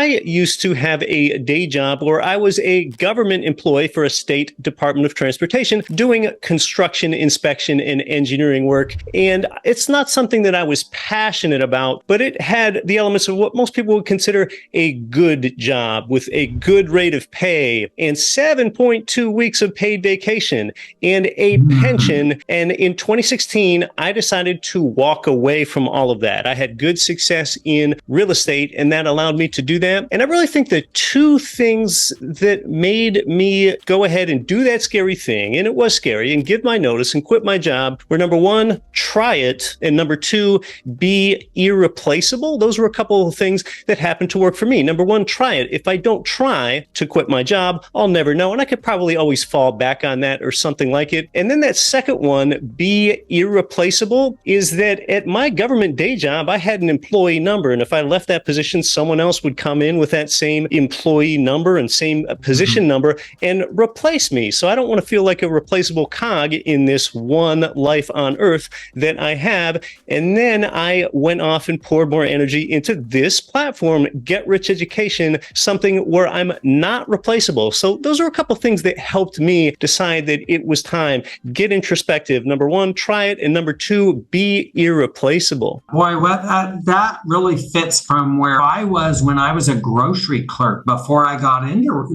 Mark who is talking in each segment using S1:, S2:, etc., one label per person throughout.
S1: I used to have a day job where I was a government employee for a state Department of Transportation doing construction, inspection, and engineering work. And it's not something that I was passionate about, but it had the elements of what most people would consider a good job with a good rate of pay and 7.2 weeks of paid vacation and a pension. And in 2016, I decided to walk away from all of that. I had good success in real estate, and that allowed me to do that. And I really think the two things that made me go ahead and do that scary thing, and it was scary, and give my notice and quit my job were, number one, try it, and number two, be irreplaceable. Those were a couple of things that happened to work for me. Number one, try it. If I don't try to quit my job, I'll never know, and I could probably always fall back on that or something like it. And then that second one, be irreplaceable, is that at my government day job, I had an employee number, and if I left that position, someone else would come in with that same employee number and same position number and replace me. So I don't want to feel like a replaceable cog in this one life on earth that I have. And then I went off and poured more energy into this platform, Get Rich Education, something where I'm not replaceable. So those are a couple things that helped me decide that it was time. Get introspective. Number one, try it. And number two, be irreplaceable.
S2: Boy, that really fits from where I was when I was a grocery clerk before I got into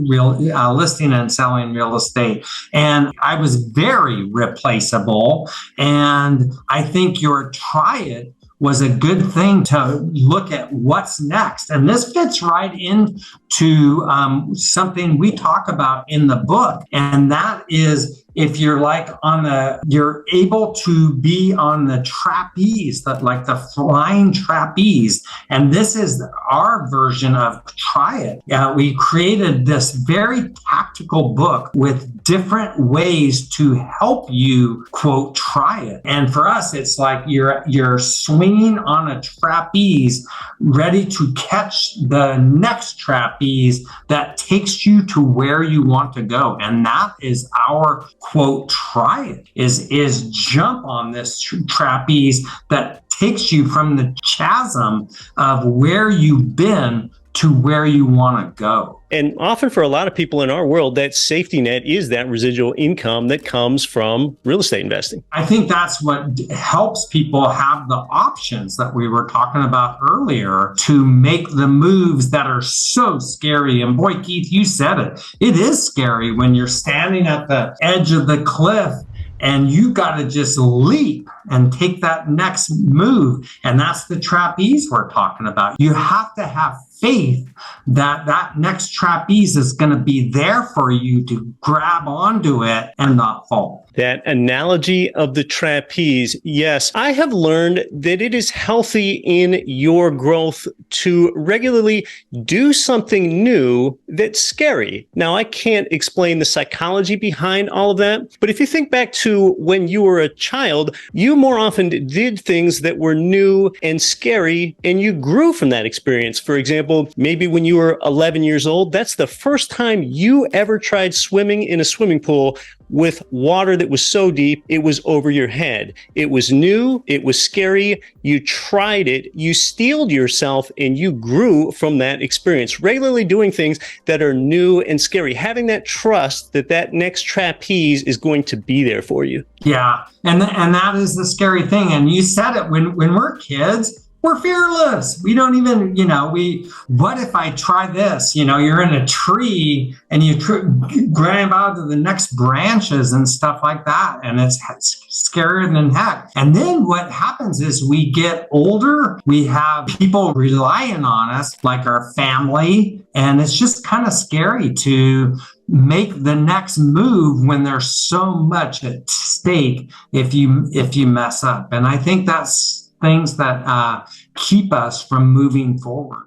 S2: listing and selling real estate. And I was very replaceable. And I think your try it was a good thing to look at what's next. And this fits right into something we talk about in the book. And that is, if you're like you're able to be on the trapeze, like the flying trapeze. And this is our version of try it. We created this very tactical book with different ways to help you, quote, try it. And for us, it's like you're swinging on a trapeze, ready to catch the next trapeze that takes you to where you want to go. And that is our, quote, try it, is jump on this trapeze that takes you from the chasm of where you've been to where you want to go.
S1: And often for a lot of people in our world, that safety net is that residual income that comes from real estate investing.
S2: I think that's what helps people have the options that we were talking about earlier to make the moves that are so scary. And boy, Keith, you said it. It is scary when you're standing at the edge of the cliff and you got to just leap and take that next move. And that's the trapeze we're talking about. You have to have faith that that next trapeze is going to be there for you to grab onto it and not fall.
S1: That analogy of the trapeze, yes, I have learned that it is healthy in your growth to regularly do something new that's scary. Now, I can't explain the psychology behind all of that, but if you think back to when you were a child, you more often did things that were new and scary, and you grew from that experience. For example, maybe when you were 11 years old, that's the first time you ever tried swimming in a swimming pool with water that was so deep, it was over your head. It was new, it was scary, you tried it, you steeled yourself, and you grew from that experience. Regularly doing things that are new and scary, having that trust that that next trapeze is going to be there for you.
S2: Yeah, and that is the scary thing. And you said it, when we're kids, we're fearless. We don't even, what if I try this? You're in a tree and you grab out to the next branches and stuff like that. And it's scarier than heck. And then what happens is we get older. We have people relying on us, like our family. And it's just kind of scary to make the next move when there's so much at stake if you mess up. And I think that's things that keep us from moving forward.